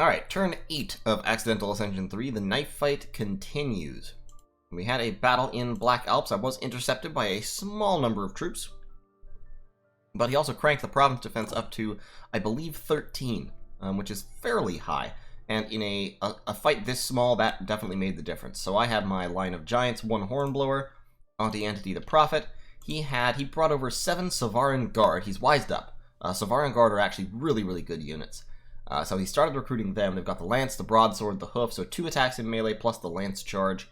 Alright, turn 8 of Accidental Ascension 3. The knife fight continues. We had a battle in Black Alps. I was intercepted by a small number of troops, but he also cranked the province defense up to, I believe, 13, which is fairly high. And in a fight this small, that definitely made the difference. So I had my line of giants, 1 Hornblower, onto Entity the Prophet. He brought over 7 Savaran Guard. He's wised up. Savaran Guard are actually really, really good units. So he started recruiting them. They've got the Lance, the Broadsword, the Hoof, so 2 attacks in melee plus the Lance charge.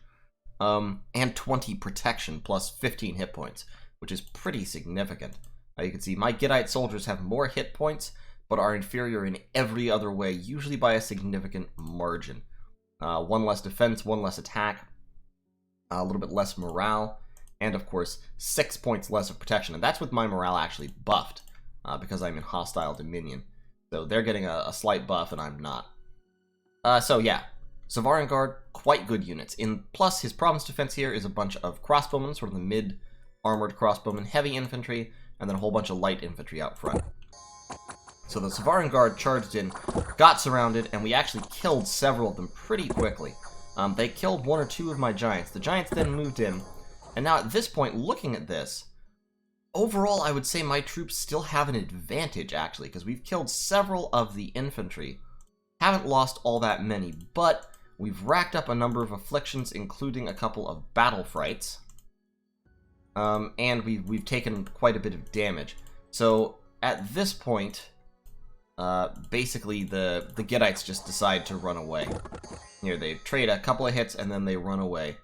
And 20 protection plus 15 hit points, which is pretty significant. You can see my Gittite soldiers have more hit points, but are inferior in every other way, usually by a significant margin. 1 less defense, 1 less attack, a little bit less morale, and of course 6 points less of protection. And that's with my morale actually buffed, because I'm in hostile dominion. So they're getting a slight buff, and I'm not. So yeah, Savaran Guard, quite good units. Plus, his province defense here is a bunch of crossbowmen, sort of the mid-armored crossbowmen, heavy infantry, and then a whole bunch of light infantry out front. So the Savaran Guard charged in, got surrounded, and we actually killed several of them pretty quickly. They killed 1 or 2 of my giants. The giants then moved in, and now at this point, looking at this, overall, I would say my troops still have an advantage, actually, because we've killed several of the infantry. Haven't lost all that many, but we've racked up a number of afflictions, including a couple of battle frights. And we've taken quite a bit of damage. So, at this point, basically the Gittites just decide to run away. Here, they trade a couple of hits, and then they run away.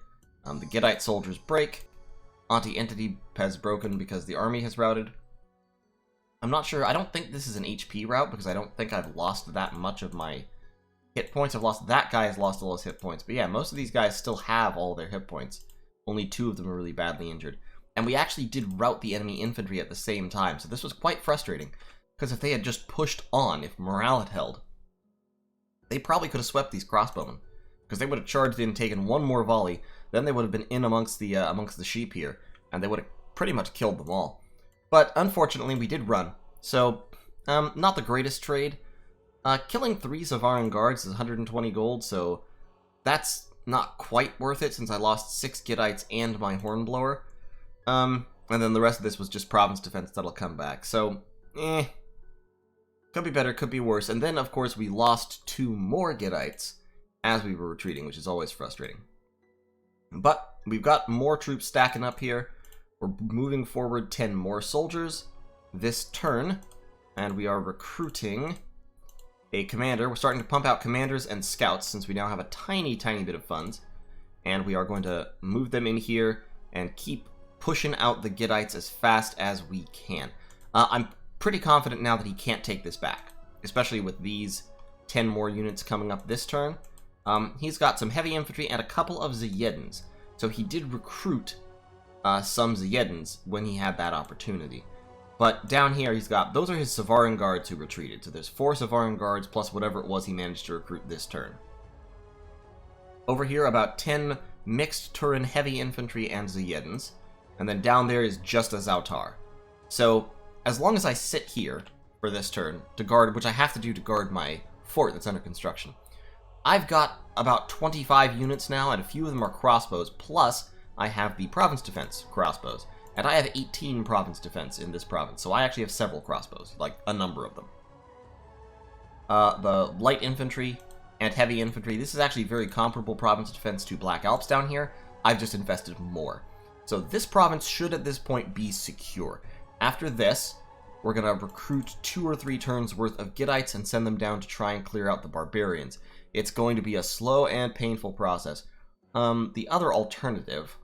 The Gittite soldiers break. Anti-Entity has broken because the army has routed. I'm not sure. I don't think this is an HP route, because I don't think I've lost that much of my hit points. That guy has lost all his hit points. But yeah, most of these guys still have all their hit points. Only 2 of them are really badly injured. And we actually did rout the enemy infantry at the same time, so this was quite frustrating. Because if they had just pushed on, if morale had held, they probably could have swept these crossbowmen. Because they would have charged in, taken 1 more volley, then they would have been in amongst the sheep here, and they would have pretty much killed them all. But unfortunately, we did run, so not the greatest trade. Killing 3 Savaran Guards is 120 gold, so that's not quite worth it since I lost 6 Gittites and my Hornblower. And then the rest of this was just province defense that'll come back, so could be better, could be worse. And then, of course, we lost 2 more Gittites as we were retreating, which is always frustrating. But we've got more troops stacking up here. We're moving forward 10 more soldiers this turn, and we are recruiting a commander. We're starting to pump out commanders and scouts since we now have a tiny bit of funds, and we are going to move them in here and keep pushing out the Gittites as fast as we can. I'm pretty confident now that he can't take this back, especially with these 10 more units coming up this turn. He's got some heavy infantry and a couple of Zayedins, so he did recruit some Zayedins when he had that opportunity. But down here he's got, those are his Savaran Guards who retreated, so there's 4 Savaran Guards plus whatever it was he managed to recruit this turn. Over here, about 10 mixed Turin heavy infantry and Zayedins, and then down there is just a Zautar. So, as long as I sit here for this turn to guard, which I have to do to guard my fort that's under construction, I've got about 25 units now, and a few of them are crossbows, plus I have the province defense crossbows. And I have 18 province defense in this province, so I actually have several crossbows, like a number of them. The light infantry and heavy infantry, this is actually very comparable province defense to Black Alps down here. I've just invested more. So this province should at this point be secure. After this, we're going to recruit 2 or 3 turns worth of Gittites and send them down to try and clear out the barbarians. It's going to be a slow and painful process. The other alternative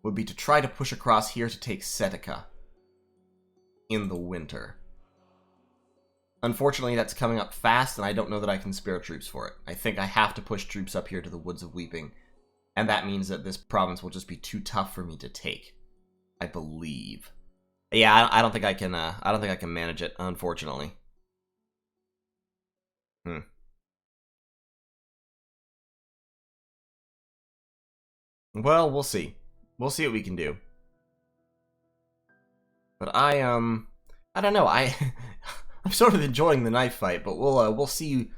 would be to try to push across here to take Setica in the winter. Unfortunately, that's coming up fast, and I don't know that I can spare troops for it. I think I have to push troops up here to the Woods of Weeping, and that means that this province will just be too tough for me to take, I believe. Yeah, I don't think I can. I don't think I can manage it, unfortunately. Well, we'll see. We'll see what we can do. But I don't know. I'm sort of enjoying the knife fight, but we'll see.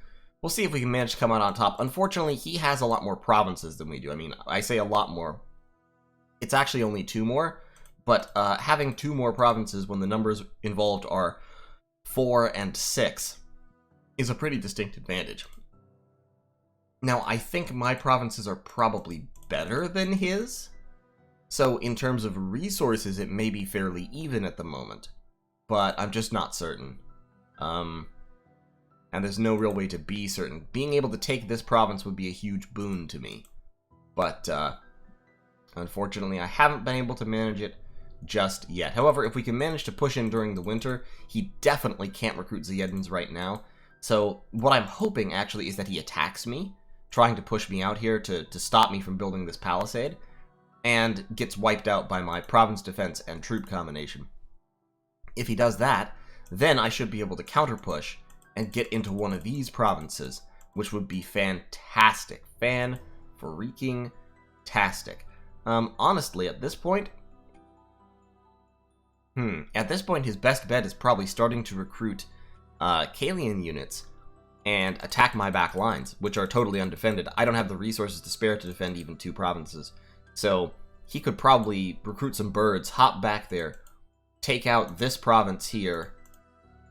We'll see if we can manage to come out on top. Unfortunately, he has a lot more provinces than we do. I mean, I say a lot more. It's actually only 2 more, but having 2 more provinces when the numbers involved are 4 and 6 is a pretty distinct advantage. Now, I think my provinces are probably better than his, so in terms of resources, it may be fairly even at the moment, but I'm just not certain. And there's no real way to be certain. Being able to take this province would be a huge boon to me, but unfortunately, I haven't been able to manage it just yet. However, if we can manage to push in during the winter, he definitely can't recruit Ziyedins right now. So what I'm hoping, actually, is that he attacks me, trying to push me out here to stop me from building this palisade, and gets wiped out by my province defense and troop combination. If he does that, then I should be able to counter-push and get into one of these provinces, which would be fantastic. Fan-freaking-tastic. Honestly, at this point, his best bet is probably starting to recruit Kalian units and attack my back lines, which are totally undefended. I don't have the resources to spare to defend even 2 provinces. So he could probably recruit some birds, hop back there, take out this province here,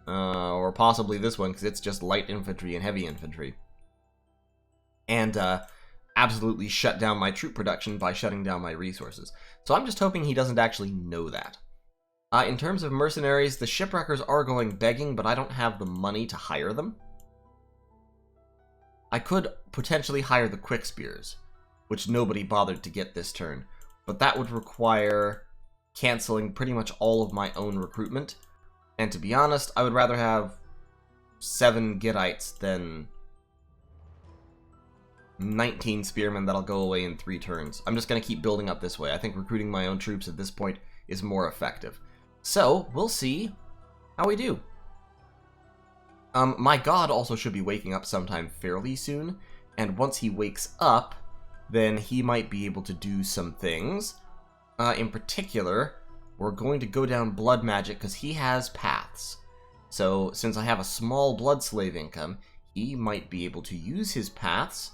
or possibly this one, because it's just light infantry and heavy infantry, and absolutely shut down my troop production by shutting down my resources. So I'm just hoping he doesn't actually know that. In terms of mercenaries, the shipwreckers are going begging, but I don't have the money to hire them. I could potentially hire the quick spears, which nobody bothered to get this turn, but that would require canceling pretty much all of my own recruitment, and to be honest, I would rather have 7 Gittites than 19 spearmen that'll go away in 3 turns. I'm just going to keep building up this way. I think recruiting my own troops at this point is more effective. So, we'll see how we do. My god also should be waking up sometime fairly soon, and once he wakes up, then he might be able to do some things. In particular, we're going to go down blood magic because he has paths. So, since I have a small blood slave income, he might be able to use his paths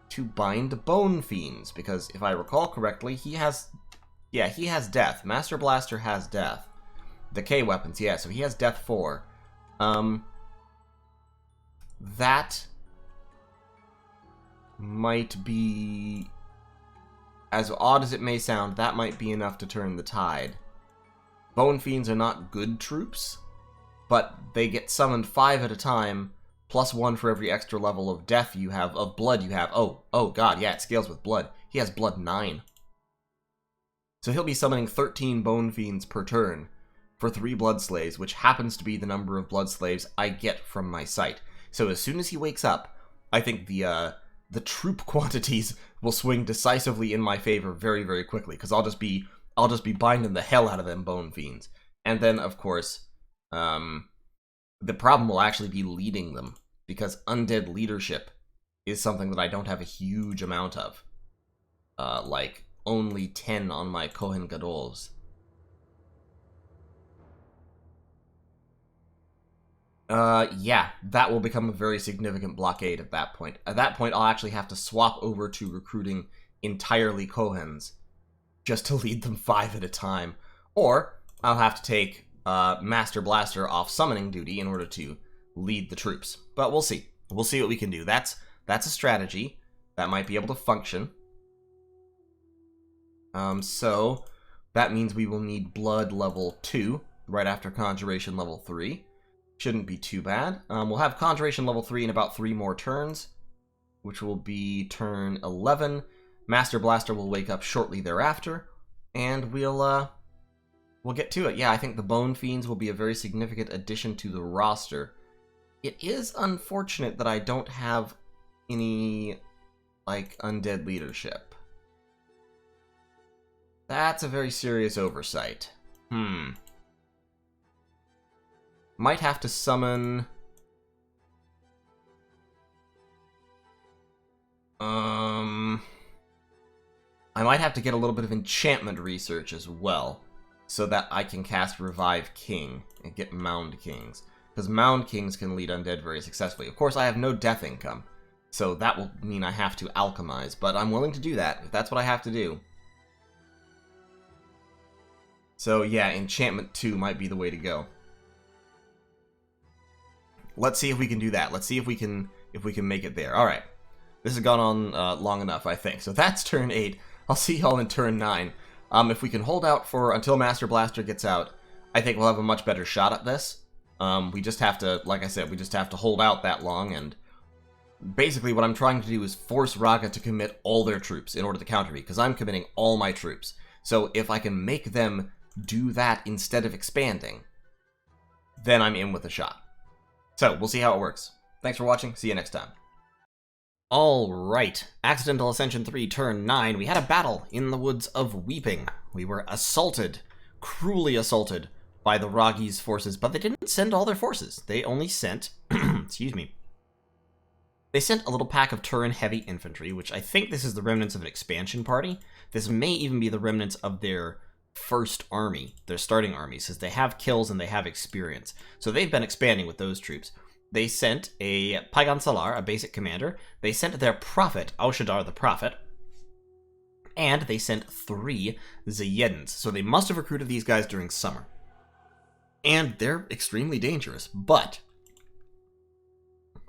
to bind bone fiends, because if I recall correctly, he has death. Master Blaster has death. Decay weapons, yeah, so he has death 4. That might be, as odd as it may sound, that might be enough to turn the tide. Bone Fiends are not good troops, but they get summoned 5 at a time, plus 1 for every extra level of death you have, of blood you have. Oh god, yeah, it scales with blood. He has blood 9. So he'll be summoning 13 Bone Fiends per turn for 3 blood slaves, which happens to be the number of blood slaves I get from my site. So as soon as he wakes up, I think the troop quantities will swing decisively in my favor very, very quickly, because I'll just be binding the hell out of them Bone Fiends. And then, of course, the problem will actually be leading them, because undead leadership is something that I don't have a huge amount of. Like, only 10 on my Kohen Gadols. Yeah, that will become a very significant blockade at that point. At that point, I'll actually have to swap over to recruiting entirely Kohens, just to lead them 5 at a time. Or, I'll have to take Master Blaster off summoning duty in order to lead the troops. But we'll see. We'll see what we can do. That's a strategy that might be able to function. So, that means we will need Blood level 2, right after Conjuration level 3. Shouldn't be too bad. We'll have Conjuration level 3 in about 3 more turns, which will be turn 11. Master Blaster will wake up shortly thereafter, and we'll get to it. Yeah, I think the Bone Fiends will be a very significant addition to the roster. It is unfortunate that I don't have any, like, undead leadership. That's a very serious oversight. Might have to summon... I might have to get a little bit of enchantment research as well, so that I can cast Revive King and get Mound Kings. because Mound Kings can lead undead very successfully. Of course, I have no death income, so that will mean I have to alchemize, but I'm willing to do that, if that's what I have to do. So yeah, Enchantment 2 might be the way to go. Let's see if we can do that. Let's see if we can make it there. Alright. This has gone on long enough, I think. So that's turn 8. I'll see y'all in turn 9. If we can hold out for until Master Blaster gets out, I think we'll have a much better shot at this. We just have to, like I said, we just have to hold out that long, and basically what I'm trying to do is force Raga to commit all their troops in order to counter me, because I'm committing all my troops. So if I can make them do that instead of expanding, then I'm in with a shot. So, we'll see how it works. Thanks for watching, see you next time. Alright, Accidental Ascension 3, turn 9, we had a battle in the Woods of Weeping. We were assaulted, cruelly assaulted, by the Ragi's forces, but they didn't send all their forces. They only sent, excuse me, they sent a little pack of Turin heavy infantry, which I think this is the remnants of an expansion party. This may even be the remnants of their first army, their starting army, since they have kills and they have experience. So they've been expanding with those troops. They sent a Paigan Salar, a basic commander. They sent their prophet, Aushadar the Prophet. And they sent 3 Zayedans. So they must have recruited these guys during summer. And they're extremely dangerous, but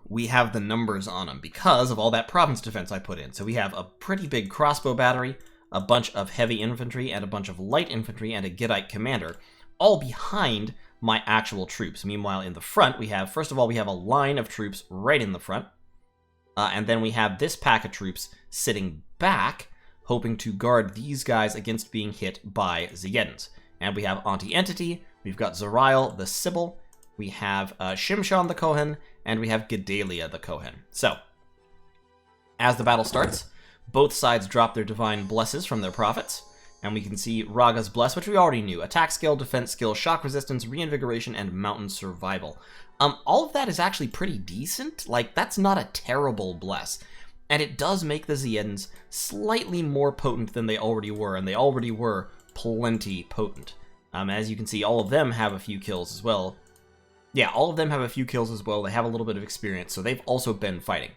we have the numbers on them because of all that province defense I put in. So we have a pretty big crossbow battery, a bunch of heavy infantry, and a bunch of light infantry, and a Gittite commander, all behind my actual troops. Meanwhile, in the front, we have, first of all, we have a line of troops right in the front, and then we have this pack of troops sitting back, hoping to guard these guys against being hit by Zayedans. And we have Anti-Entity, we've got Zariel the Sibyl, we have Shimshon the Kohen, and we have Gedalia the Kohen. So, as the battle starts, both sides drop their divine blesses from their prophets, and we can see Raga's bless, which we already knew. Attack skill, defense skill, shock resistance, reinvigoration, and mountain survival. All of that is actually pretty decent. Like, that's not a terrible bless. And it does make the Zayedans slightly more potent than they already were, and they already were plenty potent. As you can see, all of them have a few kills as well. Yeah, all of them have a few kills as well. They have a little bit of experience, so they've also been fighting.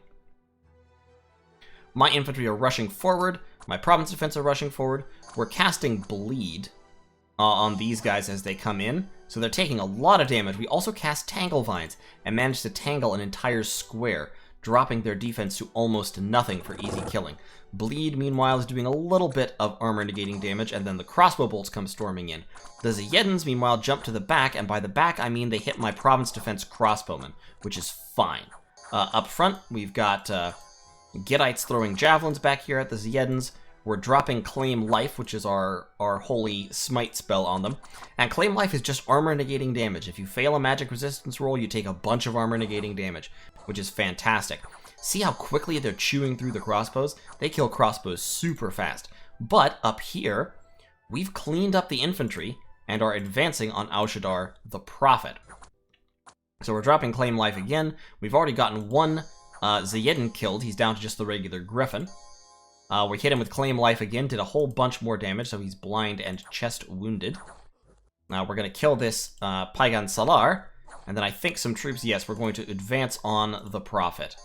My infantry are rushing forward. My province defense are rushing forward. We're casting bleed on these guys as they come in, so they're taking a lot of damage. We also cast Tangle Vines and managed to tangle an entire square, dropping their defense to almost nothing for easy killing. Bleed, meanwhile, is doing a little bit of armor negating damage, and then the crossbow bolts come storming in. The Zayedans, meanwhile, jump to the back, and by the back, I mean they hit my province defense crossbowmen, which is fine. Up front, we've got Gittites throwing javelins back here at the Zayedans. We're dropping Claim Life, which is our holy smite spell on them. And Claim Life is just armor negating damage. If you fail a magic resistance roll, you take a bunch of armor negating damage, which is fantastic. See how quickly they're chewing through the crossbows? They kill crossbows super fast. But up here, we've cleaned up the infantry and are advancing on Aushadar the Prophet. So we're dropping Claim Life again. We've already gotten one Zayedan killed. He's down to just the regular Griffin. We hit him with Claim Life again, did a whole bunch more damage, so he's blind and chest wounded. We're going to kill this Paigan Salar, and then I think some troops, yes, we're going to advance on the Prophet.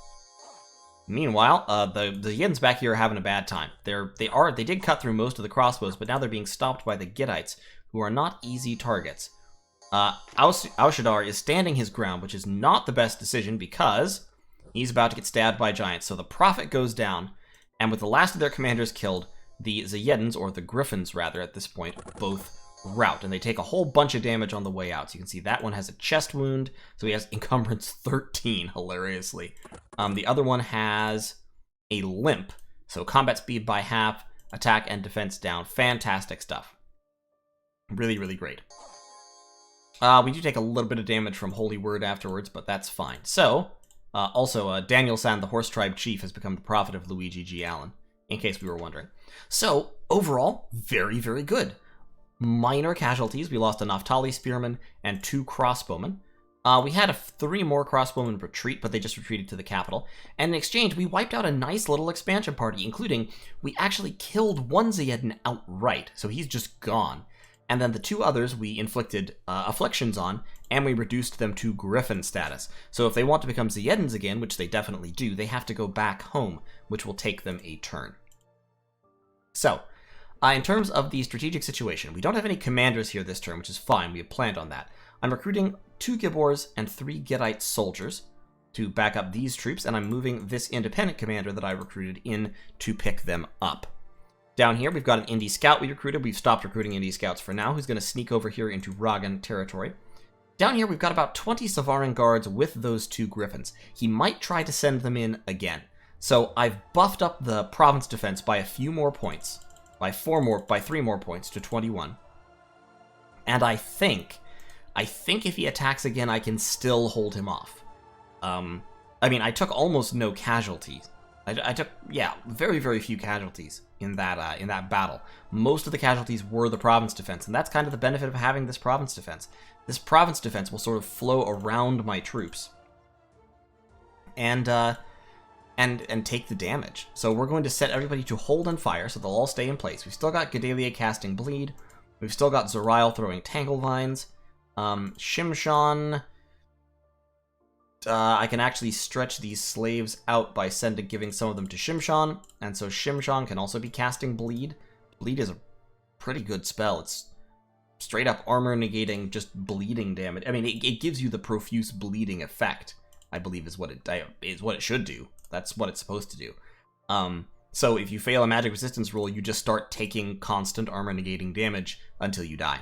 Meanwhile, the Yins back here are having a bad time. They did cut through most of the crossbows, but now they're being stopped by the Gittites, who are not easy targets. Aushadar is standing his ground, which is not the best decision because he's about to get stabbed by giants. So the Prophet goes down, and with the last of their commanders killed, the Zayedans, or the Griffins rather at this point, both rout, and they take a whole bunch of damage on the way out. So you can see that one has a chest wound, so he has encumbrance 13, hilariously. The other one has a limp, so combat speed by half, attack and defense down. Fantastic stuff. Really, really great. We do take a little bit of damage from Holy Word afterwards, but that's fine. So, also, Daniel San, the Horse Tribe Chief, has become the prophet of Luigi G. Allen, in case we were wondering. So, overall, very, very good. Minor casualties. We lost a Naphtali Spearman and 2 crossbowmen. We had 3 more crossbowmen retreat, but they just retreated to the capital. And in exchange, we wiped out a nice little expansion party, including we actually killed one Zayedan outright, so he's just gone. And then the 2 others we inflicted afflictions on and we reduced them to Griffin status. So if they want to become Zeddens again, which they definitely do, they have to go back home, which will take them a turn. So, in terms of the strategic situation, we don't have any commanders here this turn, which is fine. We have planned on that. I'm recruiting 2 Gibors and 3 Gittite soldiers to back up these troops, and I'm moving this independent commander that I recruited in to pick them up. Down here, we've got an Indie Scout we recruited. We've stopped recruiting Indie Scouts for now, who's going to sneak over here into Ragan territory. Down here, we've got about 20 Savaran guards with those 2 Griffins. He might try to send them in again. So I've buffed up the province defense by a few more points, by 3 more points to 21. And I think if he attacks again, I can still hold him off. I mean, I took almost no casualties. I took, yeah, very, very few casualties in that battle. Most of the casualties were the province defense, and that's kind of the benefit of having this province defense. This province defense will sort of flow around my troops and take the damage. So we're going to set everybody to hold and fire, so they'll all stay in place. We've still got Gedalia casting Bleed. We've still got Zorail throwing Tangle Vines. Shimshon... I can actually stretch these slaves out by giving some of them to Shimshon, and so Shimshon can also be casting Bleed. Bleed is a pretty good spell. It's straight up armor negating just bleeding damage. I mean, it gives you the profuse bleeding effect, I believe is what it should do. That's what it's supposed to do. So if you fail a magic resistance roll, you just start taking constant armor negating damage until you die.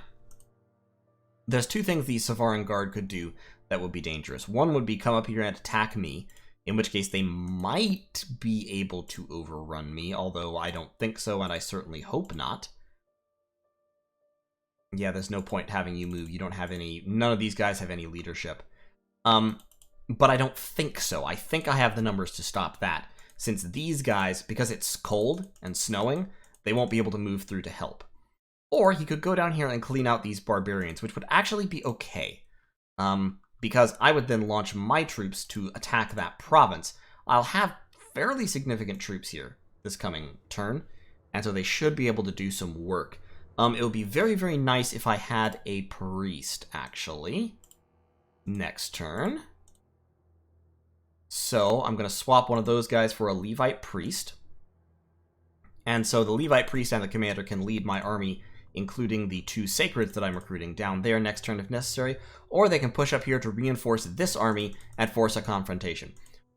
There's 2 things the Savaran Guard could do that would be dangerous. One would be come up here and attack me, in which case they might be able to overrun me, although I don't think so, and I certainly hope not. Yeah, there's no point having you move. You don't have any... None of these guys have any leadership. But I don't think so. I think I have the numbers to stop that, since these guys, because it's cold and snowing, they won't be able to move through to help. Or he could go down here and clean out these barbarians, which would actually be okay. Because I would then launch my troops to attack that province. I'll have fairly significant troops here this coming turn, and so they should be able to do some work. It would be very, very nice if I had a priest, actually, next turn. So I'm going to swap one of those guys for a Levite priest. And so the Levite priest and the commander can lead my army, including the 2 sacreds that I'm recruiting down there next turn if necessary, or they can push up here to reinforce this army and force a confrontation.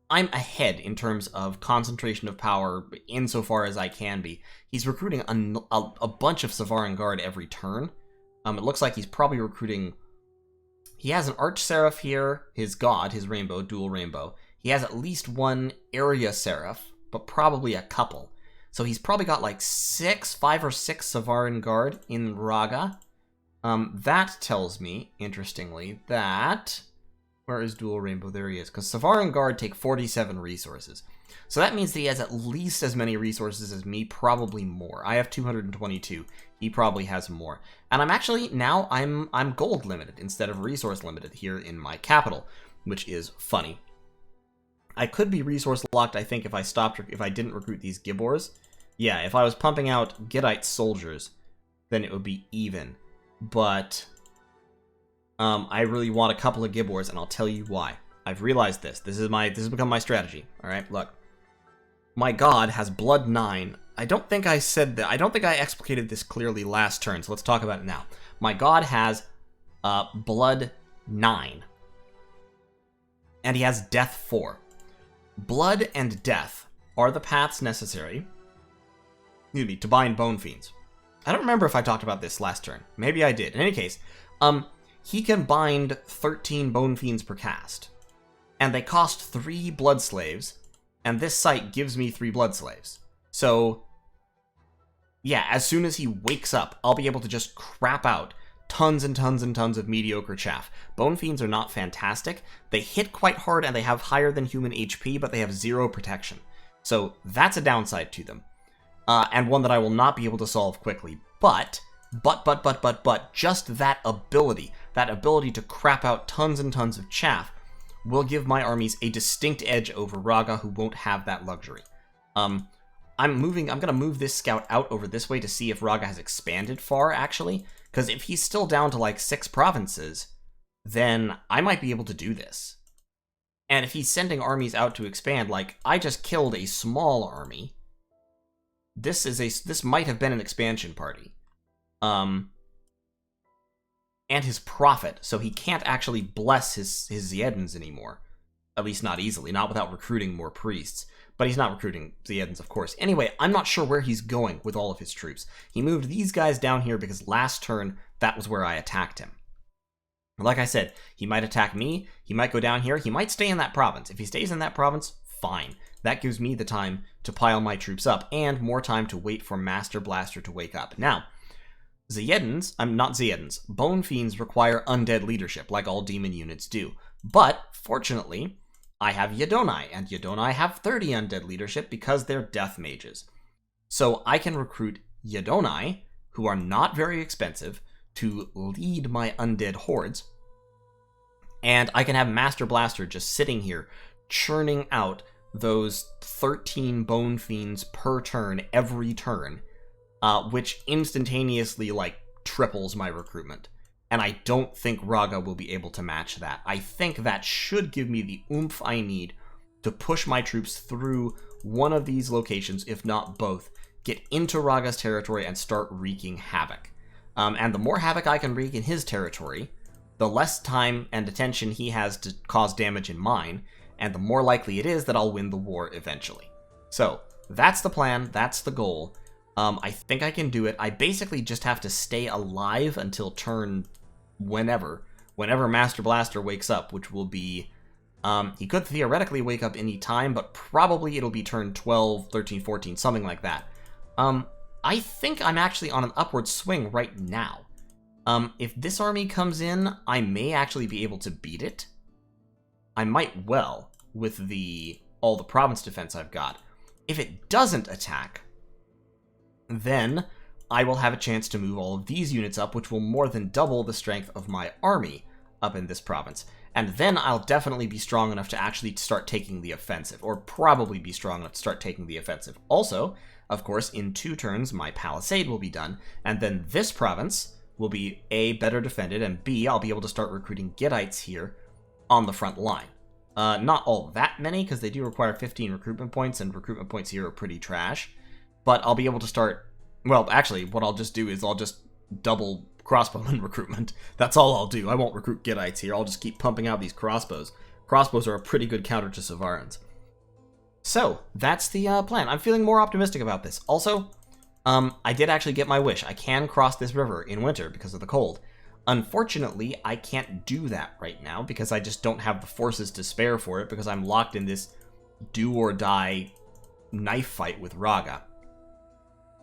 I'm ahead in terms of concentration of power insofar as I can be. He's recruiting a bunch of Savaran Guard every turn. It looks like he's probably recruiting... He has an Arch Seraph here, his god, his rainbow, dual rainbow. He has at least 1 area Seraph, but probably a couple. So he's probably got like 5 or 6 Savaran Guard in Raga. That tells me, interestingly, that... Where is Dual Rainbow? There he is. Because Savaran Guard take 47 resources. So that means that he has at least as many resources as me, probably more. I have 222. He probably has more. And I'm actually, now I'm gold limited instead of resource limited here in my capital, which is funny. I could be resource locked, I think, if I didn't recruit these Gibors. Yeah, if I was pumping out Gittite soldiers, then it would be even. But I really want a couple of Gibors, and I'll tell you why. I've realized this. This has become my strategy. All right, look. My god has blood 9. I don't think I said that. I don't think I explicated this clearly last turn, so let's talk about it now. My god has blood 9. And he has death 4. Blood and death are the paths necessary to bind Bone Fiends. I don't remember if I talked about this last turn. Maybe I did. In any case, he can bind 13 Bone Fiends per cast. And they cost 3 Blood Slaves, and this site gives me 3 Blood Slaves. So, yeah, as soon as he wakes up, I'll be able to just crap out tons and tons and tons of mediocre chaff. Bone Fiends are not fantastic. They hit quite hard and they have higher than human HP, but they have 0 protection. So that's a downside to them. And one that I will not be able to solve quickly. But, just that ability to crap out tons and tons of chaff, will give my armies a distinct edge over Raga, who won't have that luxury. I'm gonna move this scout out over this way to see if Raga has expanded far, actually. Because if he's still down to like 6 provinces, then I might be able to do this. And if he's sending armies out to expand, like, I just killed a small army. This might have been an expansion party. And his prophet, so he can't actually bless his Ziedans anymore. At least not easily, not without recruiting more priests. But he's not recruiting Ziedans, of course. Anyway, I'm not sure where he's going with all of his troops. He moved these guys down here because last turn, that was where I attacked him. Like I said, he might attack me, he might go down here, he might stay in that province. If he stays in that province, fine. That gives me the time to pile my troops up, and more time to wait for Master Blaster to wake up. Now, Bone Fiends require undead leadership, like all demon units do. But, fortunately, I have Yadonai, and Yadonai have 30 undead leadership because they're death mages. So I can recruit Yadonai, who are not very expensive, to lead my undead hordes, and I can have Master Blaster just sitting here, churning out those 13 Bone Fiends per turn, every turn, which instantaneously, like, triples my recruitment. And I don't think Raga will be able to match that. I think that should give me the oomph I need to push my troops through one of these locations, if not both, get into Raga's territory and start wreaking havoc. And the more havoc I can wreak in his territory, the less time and attention he has to cause damage in mine, and the more likely it is that I'll win the war eventually. So, that's the plan, that's the goal. I think I can do it. I basically just have to stay alive until turn whenever Master Blaster wakes up, which will be... he could theoretically wake up any time, but probably it'll be turn 12, 13, 14, something like that. I think I'm actually on an upward swing right now. If this army comes in, I may actually be able to beat it. I might well, with all the province defense I've got. If it doesn't attack, then I will have a chance to move all of these units up, which will more than double the strength of my army up in this province. And then I'll definitely be strong enough to actually start taking the offensive, or probably be strong enough to start taking the offensive. Also, of course, in 2 turns, my palisade will be done, and then this province will be A, better defended, and B, I'll be able to start recruiting Gittites here on the front line. Not all that many, because they do require 15 recruitment points, and recruitment points here are pretty trash. But I'll be able to start... Well, actually, what I'll just do is I'll just double crossbowman recruitment. That's all I'll do. I won't recruit Gittites here. I'll just keep pumping out these crossbows. Crossbows are a pretty good counter to Savarans. So, that's the plan. I'm feeling more optimistic about this. Also, I did actually get my wish. I can cross this river in winter because of the cold. Unfortunately, I can't do that right now because I just don't have the forces to spare for it because I'm locked in this do-or-die knife fight with Raga.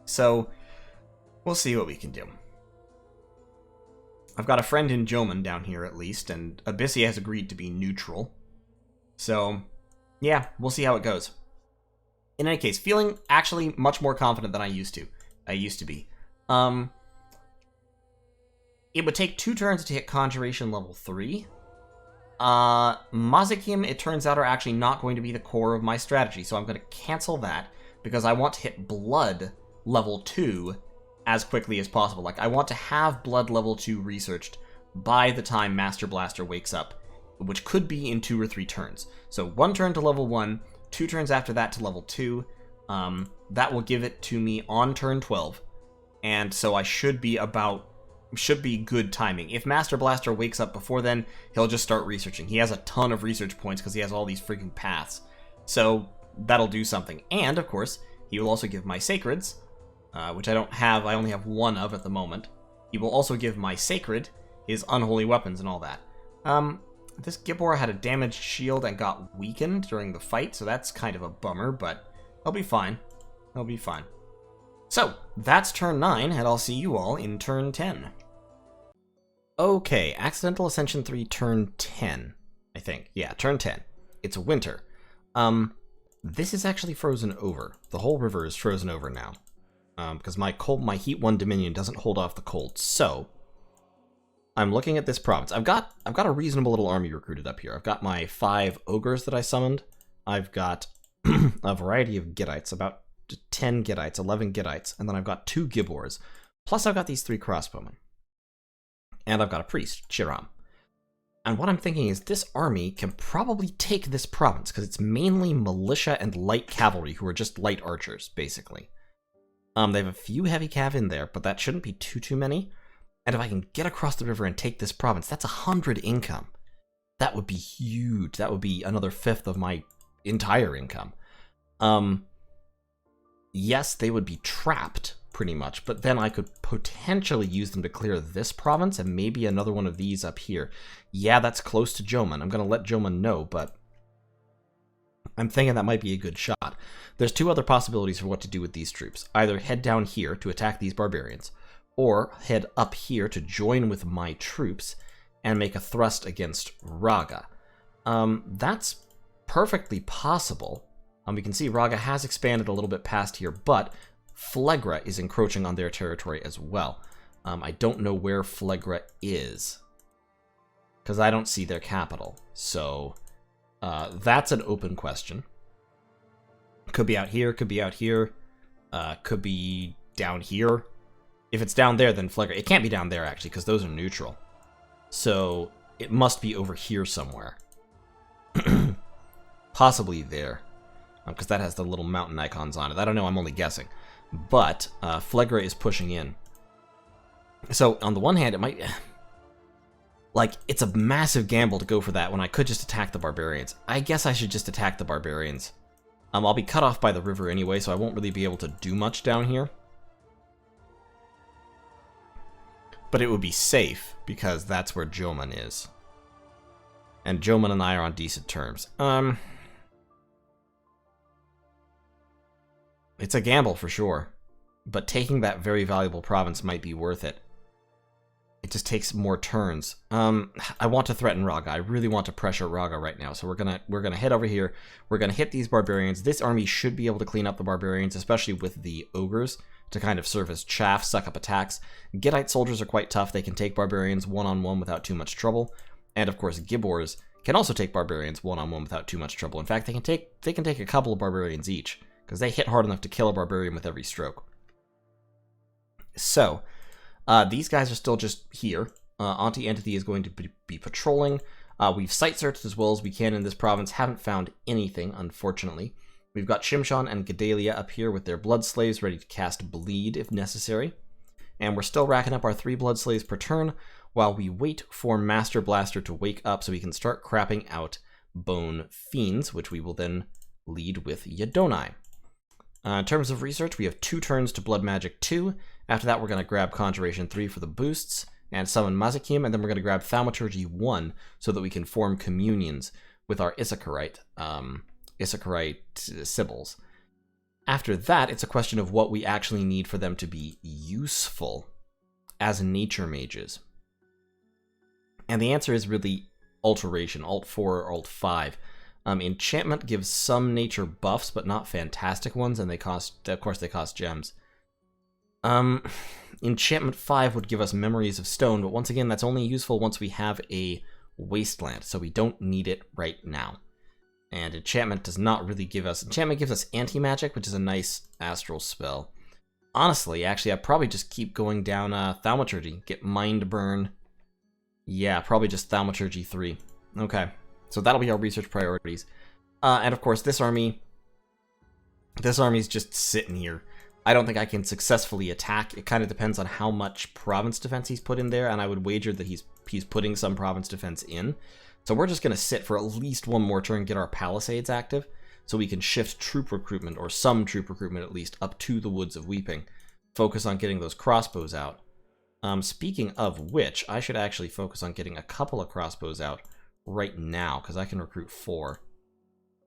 So, we'll see what we can do. I've got a friend in Joman down here at least, and Abyssia has agreed to be neutral. So... yeah, we'll see how it goes. In any case, feeling actually much more confident than I used to be. It would take 2 turns to hit Conjuration level 3. Mazikim, it turns out, are actually not going to be the core of my strategy, so I'm going to cancel that, because I want to hit Blood level 2 as quickly as possible. Like, I want to have Blood level 2 researched by the time Master Blaster wakes up, which could be in 2 or 3 turns. So 1 turn to level 1, 2 turns after that to level 2. That will give it to me on turn 12. And so I should be good timing. If Master Blaster wakes up before then, he'll just start researching. He has a ton of research points because he has all these freaking paths. So that'll do something. And, of course, he will also give my Sacreds, which I don't have. I only have 1 of at the moment. He will also give my Sacred his unholy weapons and all that. This Gibor had a damaged shield and got weakened during the fight, so that's kind of a bummer, but he'll be fine. He'll be fine. So, that's turn 9, and I'll see you all in turn 10. Okay, Accidental Ascension 3, turn 10, I think. Yeah, turn 10. It's winter. This is actually frozen over. The whole river is frozen over now. Because my Heat 1 Dominion doesn't hold off the cold, so... I'm looking at this province. I've got a reasonable little army recruited up here. I've got my 5 ogres that I summoned. I've got a variety of Gittites, about 10 Gittites, 11 Gittites, and then I've got 2 Gibors. Plus I've got these 3 crossbowmen. And I've got a priest, Chiram. And what I'm thinking is this army can probably take this province, because it's mainly militia and light cavalry, who are just light archers, basically. They have a few heavy cav in there, but that shouldn't be too many. And if I can get across the river and take this province, that's 100 income. That would be huge. That would be another fifth of my entire income. Yes, they would be trapped, pretty much, but then I could potentially use them to clear this province and maybe another one of these up here. Yeah, that's close to Joman. I'm going to let Joman know, but I'm thinking that might be a good shot. There's two other possibilities for what to do with these troops. Either head down here to attack these barbarians, or head up here to join with my troops and make a thrust against Raga. That's perfectly possible. We can see Raga has expanded a little bit past here, but Phlegra is encroaching on their territory as well. I don't know where Phlegra is, because I don't see their capital. So that's an open question. Could be out here, could be out here, could be down here. If it's down there, then Phlegra... It can't be down there, actually, because those are neutral. So it must be over here somewhere. Possibly there, because that has the little mountain icons on it. I don't know, I'm only guessing. But Phlegra is pushing in. So on the one hand, it might... Like, it's a massive gamble to go for that when I could just attack the barbarians. I guess I should just attack the barbarians. I'll be cut off by the river anyway, so I won't really be able to do much down here. But it would be safe, because that's where Joman is. And Joman and I are on decent terms. It's a gamble for sure. But taking that very valuable province might be worth it. It just takes more turns. I want to threaten Raga. I really want to pressure Raga right now. So we're gonna head over here. We're gonna hit these barbarians. This army should be able to clean up the barbarians, especially with the ogres, to kind of serve as chaff, suck up attacks. Gittite soldiers are quite tough. They can take barbarians one-on-one without too much trouble. And of course, Gibbors can also take barbarians one-on-one without too much trouble. In fact, they can take a couple of barbarians each, because they hit hard enough to kill a barbarian with every stroke. So, these guys are still just here. Anti-Entity is going to be patrolling. We've site-searched as well as we can in this province. Haven't found anything, unfortunately. We've got Shimshon and Gedalia up here with their blood slaves ready to cast Bleed if necessary. And we're still racking up our 3 blood slaves per turn while we wait for Master Blaster to wake up so we can start crapping out Bone Fiends, which we will then lead with Yadonai. In terms of research, we have 2 turns to Blood Magic 2. After that, we're going to grab Conjuration 3 for the boosts and summon Mazakim, and then we're going to grab Thaumaturgy 1 so that we can form communions with our Issacharite Sibyls. After that, it's a question of what we actually need for them to be useful as nature mages. And the answer is really Alteration, Alt 4 or Alt 5. Enchantment gives some nature buffs, but not fantastic ones, and of course they cost gems. Enchantment 5 would give us Memories of Stone, but once again, that's only useful once we have a wasteland, so we don't need it right now. And enchantment does not really give us... Enchantment gives us anti-magic, which is a nice astral spell. Honestly, actually, I'd probably just keep going down Thaumaturgy. Get Mind Burn. Yeah, probably just Thaumaturgy 3. Okay, so that'll be our research priorities. And of course, this army's just sitting here. I don't think I can successfully attack. It kind of depends on how much province defense he's put in there, and I would wager that he's putting some province defense in. So we're just going to sit for at least one more turn, get our palisades active, so we can shift troop recruitment, or some troop recruitment at least, up to the Woods of Weeping. Focus on getting those crossbows out. Speaking of which, I should actually focus on getting a couple of crossbows out right now, because I can recruit 4.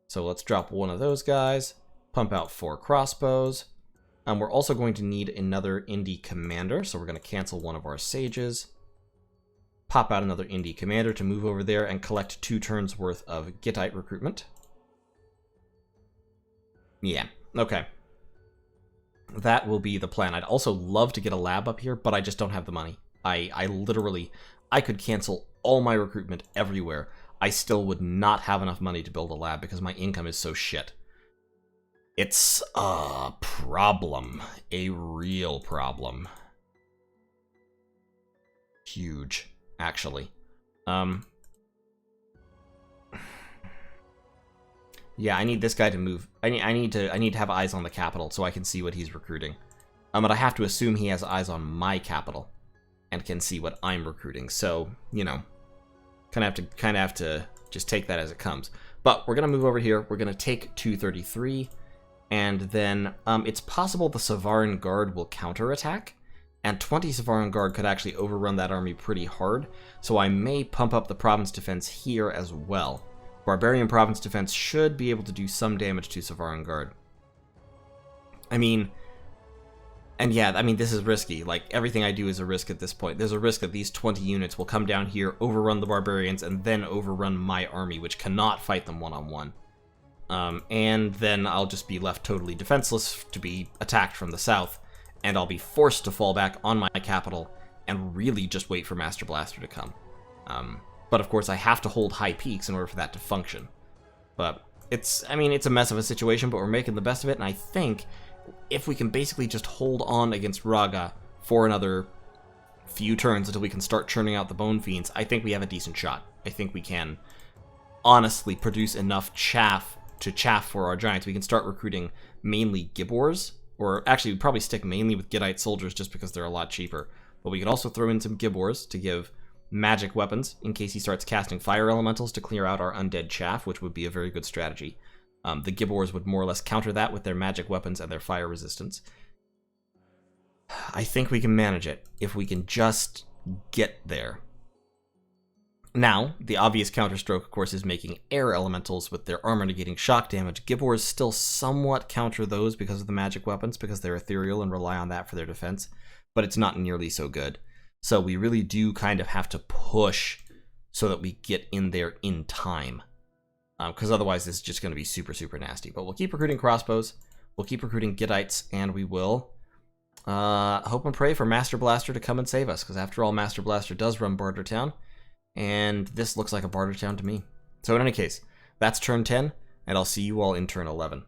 So let's drop one of those guys, pump out 4 crossbows. We're also going to need another Indie Commander, so we're going to cancel one of our Sages. Pop out another Indie Commander to move over there and collect 2 turns worth of Gittite recruitment. Yeah, okay. That will be the plan. I'd also love to get a lab up here, but I just don't have the money. I could cancel all my recruitment everywhere. I still would not have enough money to build a lab because my income is so shit. It's a problem. A real problem. Huge, actually. Yeah, I need this guy to move. I need to have eyes on the capital so I can see what he's recruiting. But I have to assume he has eyes on my capital and can see what I'm recruiting. So, you know, kind of have to just take that as it comes. But we're gonna move over here. We're gonna take 233, and then it's possible the Savaran Guard will counterattack, and 20 Savaran Guard could actually overrun that army pretty hard. So I may pump up the province defense here as well. Barbarian province defense should be able to do some damage to Savaran Guard. I mean, and yeah, I mean, this is risky. Like, everything I do is a risk at this point. There's a risk that these 20 units will come down here, overrun the barbarians, and then overrun my army, which cannot fight them one-on-one. And then I'll just be left totally defenseless to be attacked from the south, and I'll be forced to fall back on my capital and really just wait for Master Blaster to come. But of course, I have to hold high peaks in order for that to function. But it's a mess of a situation, but we're making the best of it, and I think if we can basically just hold on against Raga for another few turns until we can start churning out the Bone Fiends, I think we have a decent shot. I think we can honestly produce enough chaff to chaff for our giants. We can start recruiting mainly Gibbors, or actually we'd probably stick mainly with Gittite soldiers just because they're a lot cheaper. But we could also throw in some Gibbors to give magic weapons in case he starts casting fire elementals to clear out our undead chaff, which would be a very good strategy. The Gibbors would more or less counter that with their magic weapons and their fire resistance. I think we can manage it if we can just get there. Now, the obvious counterstroke, of course, is making air elementals with their armor negating shock damage. Gibbors still somewhat counter those because of the magic weapons, because they're ethereal and rely on that for their defense, but it's not nearly so good. So we really do kind of have to push so that we get in there in time. Because otherwise this is just going to be super, super nasty. But we'll keep recruiting crossbows, we'll keep recruiting Gittites, and we will hope and pray for Master Blaster to come and save us. Because after all, Master Blaster does run Bartertown, and this looks like a Bartertown to me. So in any case, that's turn 10, and I'll see you all in turn 11.